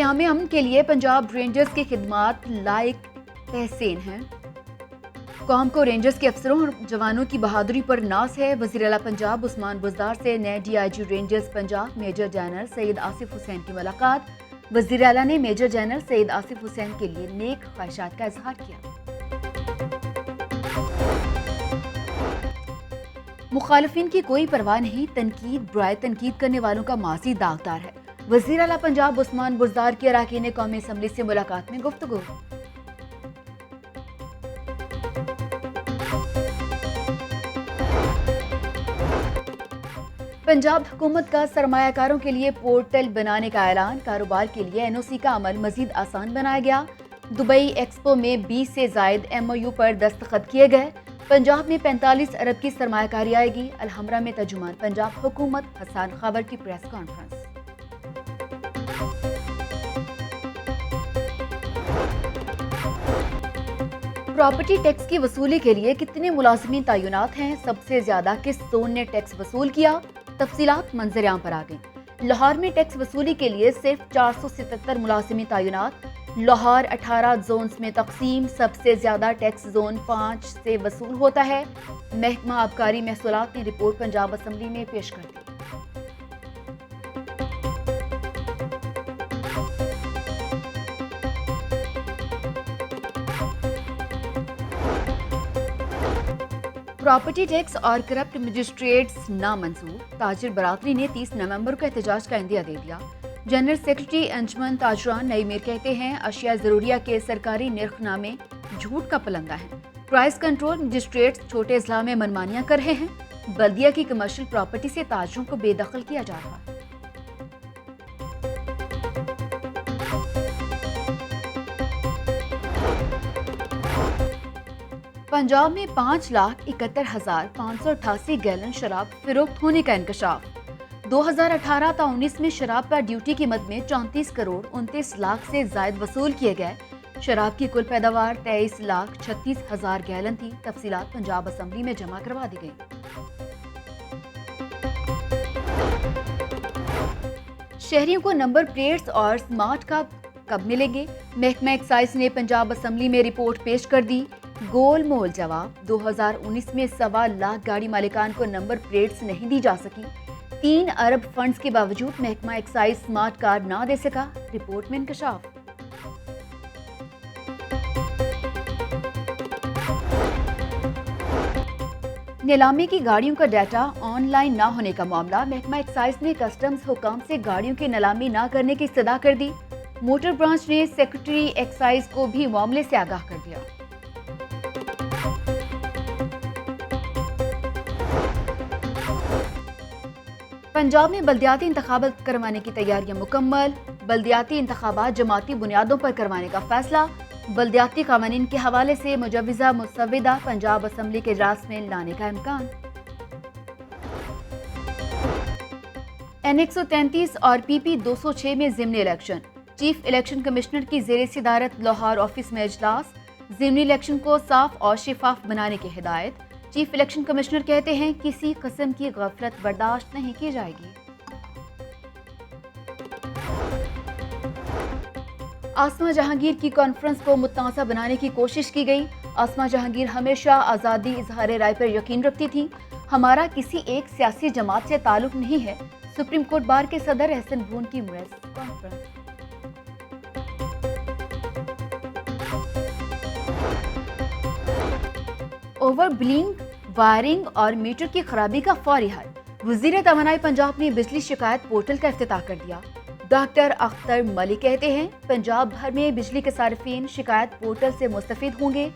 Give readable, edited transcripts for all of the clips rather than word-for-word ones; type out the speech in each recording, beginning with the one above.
قیام امن کے لیے پنجاب رینجرز کی خدمات لائق تحسین ہیں۔ قوم کو رینجرز کے افسروں اور جوانوں کی بہادری پر ناز ہے۔ وزیر اعلیٰ پنجاب عثمان بزدار سے نئے D I G Rangers Punjab major general Syed Asif Hussain کی ملاقات۔ وزیر اعلیٰ نے میجر جنرل سید آصف حسین کے لیے نیک خواہشات کا اظہار کیا۔ مخالفین کی کوئی پرواہ نہیں، تنقید برائے تنقید کرنے والوں کا ماضی داغدار ہے۔ وزیر اعلیٰ پنجاب عثمان بزدار کی اراکین قومی اسمبلی سے ملاقات میں گفتگو۔ پنجاب حکومت کا سرمایہ کاروں کے لیے پورٹل بنانے کا اعلان۔ کاروبار کے لیے این او سی کا عمل مزید آسان بنایا گیا۔ دبئی ایکسپو میں 20 سے زائد ایم او یو پر دستخط کیے گئے۔ پنجاب میں 45 ارب کی سرمایہ کاری آئے گی۔ الحمرہ میں ترجمان پنجاب حکومت حسان خاور کی پریس کانفرنس۔ پراپرٹی ٹیکس کی وصولی کے لیے کتنے ملازمین تعینات ہیں؟ سب سے زیادہ کس زون نے ٹیکس وصول کیا؟ تفصیلات منظر عام پر آ گئیں۔ لاہور میں ٹیکس وصولی کے لیے صرف 477 ملازمین تعینات۔ لاہور 18 زونز میں تقسیم۔ سب سے زیادہ ٹیکس زون 5 سے وصول ہوتا ہے۔ محکمہ آبکاری محصولات نے رپورٹ پنجاب اسمبلی میں پیش کر دی۔ پراپرٹی ٹیکس اور کرپٹ مجسٹریٹس نامنظور۔ تاجر برادری نے 30 نومبر کو احتجاج کا عندیہ دے دیا۔ جنرل سیکرٹری انجمن تاجران نئی میر کہتے ہیں اشیاء ضروریہ کے سرکاری نرخ نامے جھوٹ کا پلندہ ہیں۔ پرائس کنٹرول مجسٹریٹس چھوٹے اضلاع میں منمانیاں کر رہے ہیں۔ بلدیہ کی کمرشل پراپرٹی سے تاجروں کو بے دخل کیا جا رہا ہے۔ پنجاب میں 5,71,588 گیلن شراب فروخت ہونے کا انکشاف۔ 2018 تا 19 میں شراب پر ڈیوٹی قیمت میں 34 کروڑ 29 لاکھ سے زائد وصول کیے گئے۔ شراب کی کل پیداوار 23,36,000 گیلن تھی۔ تفصیلات پنجاب اسمبلی میں جمع کروا دی گئی۔ شہریوں کو نمبر پلیٹس اور سمارٹ کارڈ کب ملیں گے؟ محکمہ ایکسائز نے پنجاب اسمبلی میں رپورٹ پیش کر دی۔ گول مول جواب۔ 2019 میں 1.25 لاکھ گاڑی مالکان کو نمبر پلیٹس نہیں دی جا سکی۔ 3 ارب فنڈز کے باوجود محکمہ ایکسائز سمارٹ کارڈ نہ دے سکا۔ رپورٹ میں انکشاف۔ نیلامی کی گاڑیوں کا ڈیٹا آن لائن نہ ہونے کا معاملہ۔ محکمہ ایکسائز نے کسٹمز حکام سے گاڑیوں کی نیلامی نہ کرنے کی استدعا کر دی۔ موٹر برانچ نے سیکرٹری ایکسائز کو بھی معاملے سے آگاہ کر دیا۔ پنجاب میں بلدیاتی انتخابات کروانے کی تیاریاں مکمل۔ بلدیاتی انتخابات جماعتی بنیادوں پر کروانے کا فیصلہ۔ بلدیاتی قوانین کے حوالے سے مجوزہ مسودہ پنجاب اسمبلی کے اجلاس میں لانے کا امکان۔ N133 اور PP 206 میں ضمنی الیکشن۔ چیف الیکشن کمشنر کی زیر صدارت لاہور آفس میں اجلاس۔ ضمنی الیکشن کو صاف اور شفاف بنانے کی ہدایت۔ چیف الیکشن کمشنر کہتے ہیں کسی قسم کی غفلت برداشت نہیں کی جائے گی۔ آسما جہانگیر کی کانفرنس کو متنازع بنانے کی کوشش کی گئی۔ آسما جہانگیر ہمیشہ آزادی اظہار رائے پر یقین رکھتی تھی۔ ہمارا کسی ایک سیاسی جماعت سے تعلق نہیں ہے۔ سپریم کورٹ بار کے صدر احسن بھون کی press conference. Over billing, wiring اور میٹر کی خرابی کا فوری حل۔ وزیر توانائی پنجاب نے بجلی شکایت پورٹل کا افتتاح کر دیا۔ ڈاکٹر اختر ملک کہتے ہیں پنجاب بھر میں بجلی کے صارفین شکایت پورٹل سے مستفید ہوں گے۔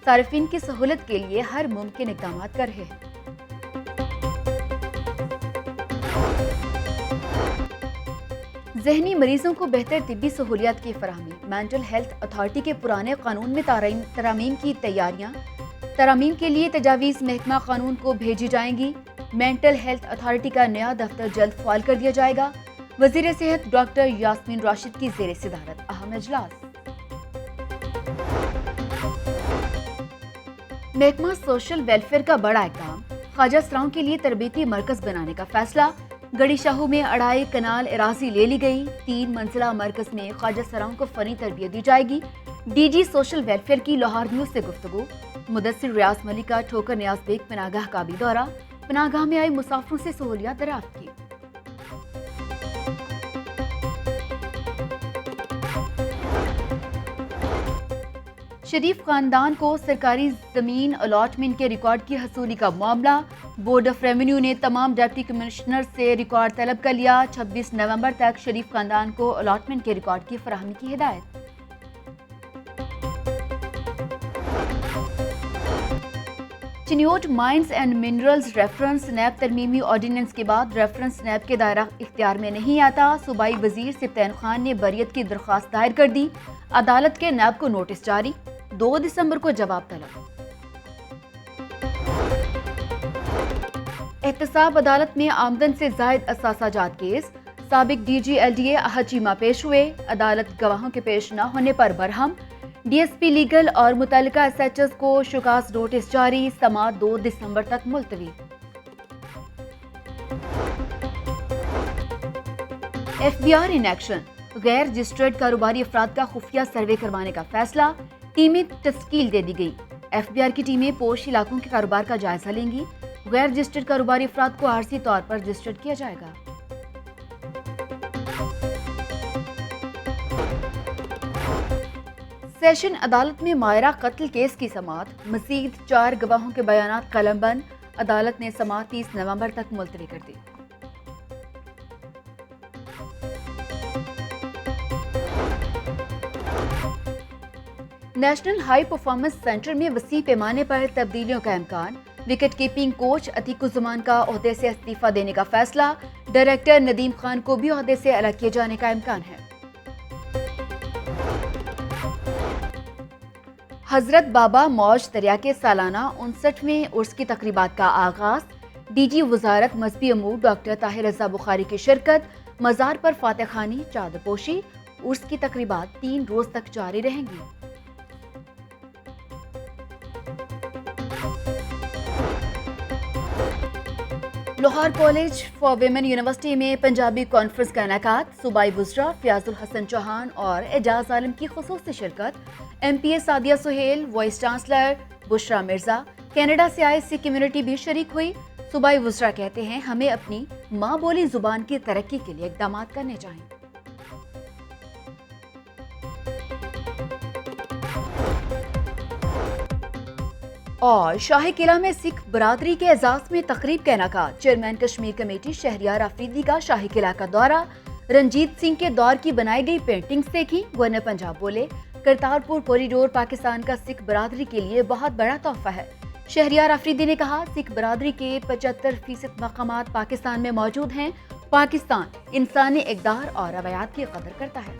صارفین کی سہولت کے لیے ہر ممکن اقدامات کر رہے ہیں۔ ذہنی مریضوں کو بہتر طبی سہولیات کی فراہمی۔ مینٹل ہیلتھ اتھارٹی کے پرانے قانون میں ترامیم کی تیاریاں۔ ترامیم کے لیے تجاویز محکمہ قانون کو بھیجی جائیں گی۔ مینٹل ہیلتھ اتھارٹی کا نیا دفتر جلد فعال کر دیا جائے گا۔ وزیر صحت ڈاکٹر یاسمین راشد کی زیر صدارت اہم اجلاس۔ محکمہ سوشل ویلفیئر کا بڑا اقدام۔ خواجہ سراؤں کے لیے تربیتی مرکز بنانے کا فیصلہ۔ گڑی شاہو میں اڑائی کنال اراضی لے لی گئی، 3 منزلہ مرکز میں خواجہ سراؤں کو فنی تربیت دی جائے گی۔ ڈی جی سوشل ویلفیئر کی لاہور نیوز سے گفتگو۔ مدثر ریاض ملک کا ٹھوکر نیاز بیگ پناہ کا بھی دورہ، پناہ گاہ میں آئے مسافروں سے سہولیات دریافت کی۔ شریف خاندان کو سرکاری زمین الاٹمنٹ کے ریکارڈ کی حصولی کا معاملہ، بورڈ آف ریونیو نے تمام ڈپٹی کمشنر سے ریکارڈ طلب کر لیا۔ 26 نومبر تک شریف خاندان کو الاٹمنٹ کے ریکارڈ کی فراہمی کی ہدایت۔ Chiniot mines and minerals reference NAB ترمیمی آرڈیننس کے بعد ریفرنس نیب کے دائرہ اختیار میں نہیں آتا۔ صوبائی وزیر سبطین خان نے بریت کی درخواست دائر کر دی، عدالت کے نیب کو نوٹس جاری، 2 دسمبر کو جواب طلب۔ احتساب عدالت میں آمدن سے زائد اثاثہ جات کیس، سابق D G L D A حچیمہ پیش ہوئے، عدالت گواہوں کے پیش نہ ہونے پر برہم، ڈی ایس پی لیگل اور متعلقہ ایس ایچ ایس کو شکست نوٹس جاری، سماعت 2 دسمبر تک ملتوی۔ F B R in action, غیر رجسٹرڈ کاروباری افراد کا خفیہ سروے کروانے کا فیصلہ، ٹیمیں تشکیل دے دی گئی۔ ایف بی آر کی ٹیمیں پوش علاقوں کے کاروبار کا جائزہ لیں گی، غیر رجسٹرڈ کاروباری افراد کو عارضی طور پر رجسٹرڈ کیا جائے گا۔ سیشن عدالت میں مائرہ قتل کیس کی سماعت، مزید 4 گواہوں کے بیانات قلم بند، عدالت نے سماعت 30 نومبر تک ملتوی کر دی۔ نیشنل ہائی پرفارمنس سینٹر میں وسیع پیمانے پر تبدیلیوں کا امکان، وکٹ کیپنگ کوچ عتیق الزمان کا عہدے سے استعفیٰ دینے کا فیصلہ، ڈائریکٹر ندیم خان کو بھی عہدے سے الگ کیے جانے کا امکان ہے۔ حضرت بابا موج دریا کے سالانہ 59ویں عرس کی تقریبات کا آغاز، ڈی جی وزارت مذہبی امور ڈاکٹر طاہر رضا بخاری کی شرکت، مزار پر فاتح خوانی، چادر پوشی، عرس کی تقریبات 3 روز تک جاری رہیں گی۔ Lahore college for women university میں پنجابی کانفرنس کا انعقاد، صوبائی وزراء فیاض الحسن چوہان اور اعجاز عالم کی خصوصی شرکت، M P A Sadia Sohail, vice chancellor Bushra Mirza, Canada سے آئے سکھ کمیونٹی بھی شریک ہوئی۔ صوبائی وزراء کہتے ہیں ہمیں اپنی ماں بولی زبان کی ترقی کے لیے اقدامات کرنے چاہئیں۔ اور شاہی قلعہ میں سکھ برادری کے اعزاز میں تقریب کا انعقاد، چیئرمین کشمیر کمیٹی شہریار آفریدی کا شاہی قلعہ کا دورہ، رنجیت سنگھ کے دور کی بنائی گئی پینٹنگز دیکھی، گورنر پنجاب بولے کرتارپور کوریڈور پاکستان کا سکھ برادری کے لیے بہت بڑا تحفہ ہے۔ شہریار آفریدی نے کہا سکھ برادری کے 75% مقامات پاکستان میں موجود ہیں، پاکستان انسانی اقدار اور روایات کی قدر کرتا ہے۔